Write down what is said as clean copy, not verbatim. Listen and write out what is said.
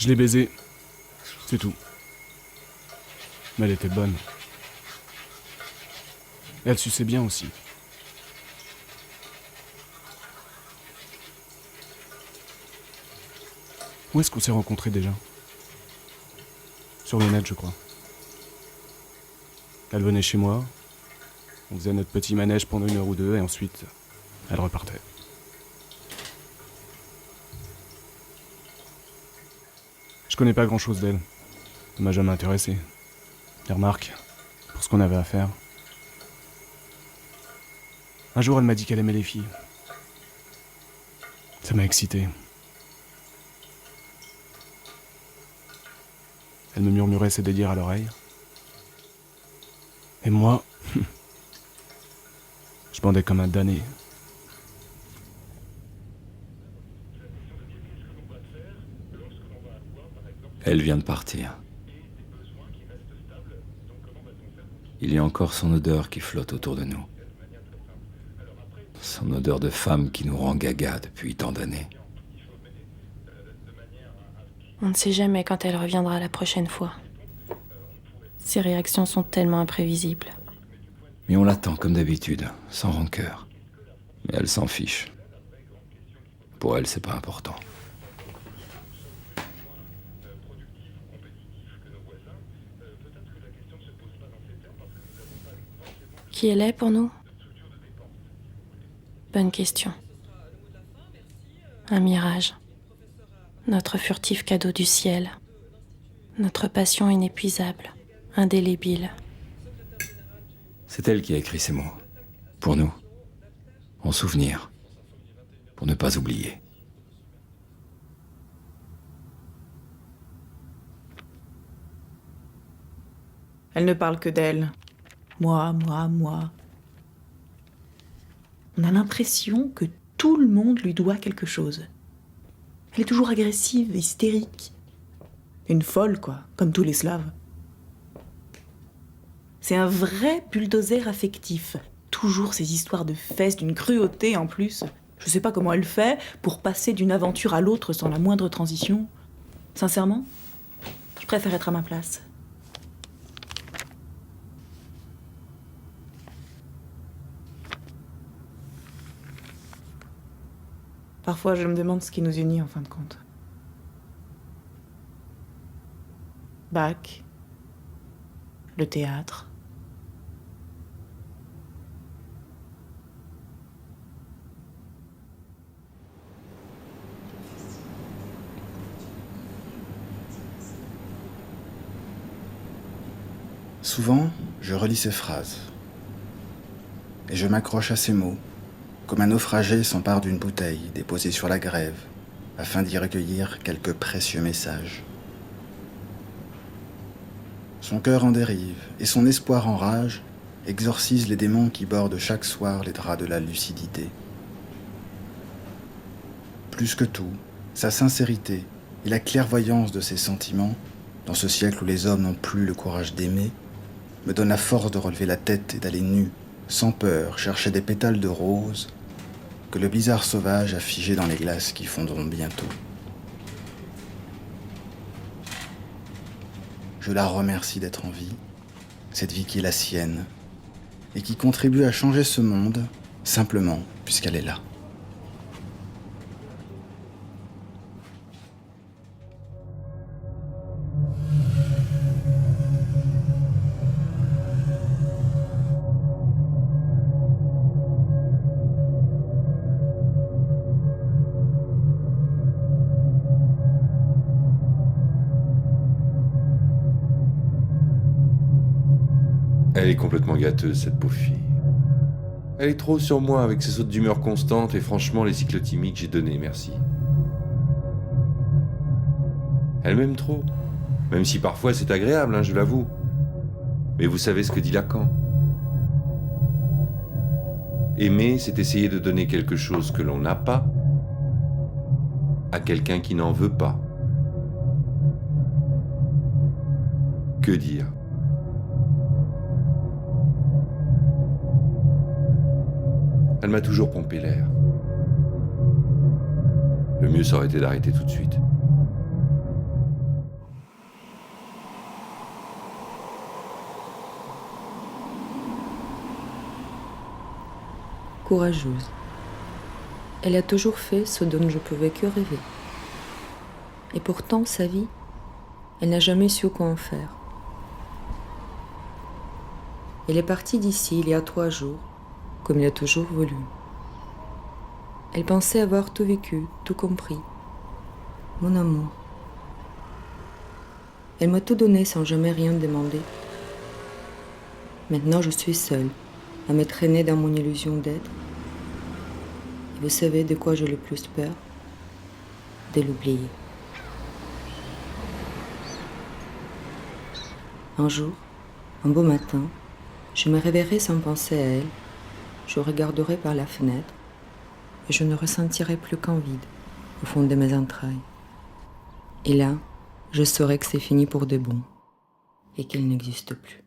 Je l'ai baisée. C'est tout. Mais elle était bonne. Elle suçait bien aussi. Où est-ce qu'on s'est rencontrés déjà? Sur le net, je crois. Elle venait chez moi, on faisait notre petit manège pendant 1 heure ou 2, et ensuite, elle repartait. Je connais pas grand-chose d'elle. Elle m'a jamais intéressé. Des remarques, pour ce qu'on avait à faire. Un jour, elle m'a dit qu'elle aimait les filles. Ça m'a excité. Elle me murmurait ses délires à l'oreille. Et moi, je bandais comme un damné. Elle vient de partir. Il y a encore son odeur qui flotte autour de nous. Son odeur de femme qui nous rend gaga depuis tant d'années. On ne sait jamais quand elle reviendra la prochaine fois. Ses réactions sont tellement imprévisibles. Mais on l'attend comme d'habitude, sans rancœur. Mais elle s'en fiche. Pour elle, c'est pas important. Qui elle est pour nous? Bonne question. Un mirage. Notre furtif cadeau du ciel. Notre passion inépuisable, indélébile. C'est elle qui a écrit ces mots. Pour nous. En souvenir. Pour ne pas oublier. Elle ne parle que d'elle. Moi, moi, moi. On a l'impression que tout le monde lui doit quelque chose. Elle est toujours agressive, hystérique. Une folle, quoi, comme tous les Slaves. C'est un vrai bulldozer affectif. Toujours ces histoires de fesses, d'une cruauté en plus. Je sais pas comment elle fait pour passer d'une aventure à l'autre sans la moindre transition. Sincèrement, je préfère être à ma place. Parfois, je me demande ce qui nous unit en fin de compte. Bach, le théâtre. Souvent, je relis ces phrases. Et je m'accroche à ces mots, comme un naufragé s'empare d'une bouteille déposée sur la grève, afin d'y recueillir quelques précieux messages. Son cœur en dérive et son espoir en rage exorcisent les démons qui bordent chaque soir les draps de la lucidité. Plus que tout, sa sincérité et la clairvoyance de ses sentiments, dans ce siècle où les hommes n'ont plus le courage d'aimer, me donnent la force de relever la tête et d'aller nu, sans peur, chercher des pétales de rose que le blizzard sauvage a figés dans les glaces qui fondront bientôt. Je la remercie d'être en vie, cette vie qui est la sienne, et qui contribue à changer ce monde, simplement puisqu'elle est là. Elle est complètement gâteuse, cette pauvre fille. Elle est trop sur moi avec ses sautes d'humeur constantes et franchement les cyclotimiques j'ai donné, merci. Elle m'aime trop. Même si parfois c'est agréable, hein, je l'avoue. Mais vous savez ce que dit Lacan. Aimer, c'est essayer de donner quelque chose que l'on n'a pas à quelqu'un qui n'en veut pas. Que dire ? Elle m'a toujours pompé l'air. Le mieux, ça aurait été d'arrêter tout de suite. courageuse. Elle a toujours fait ce dont je pouvais que rêver. Et pourtant, sa vie, elle n'a jamais su quoi en faire. Elle est partie d'ici il y a 3 jours, comme il a toujours voulu. Elle pensait avoir tout vécu, tout compris. Mon amour. Elle m'a tout donné sans jamais rien demander. Maintenant, je suis seule, à me traîner dans mon illusion d'être. Et vous savez de quoi j'ai le plus peur? De l'oublier. Un jour, un beau matin, je me réveillerai sans penser à elle, je regarderai par la fenêtre et je ne ressentirai plus qu'un vide au fond de mes entrailles. Et là, je saurai que c'est fini pour de bon et qu'elle n'existe plus.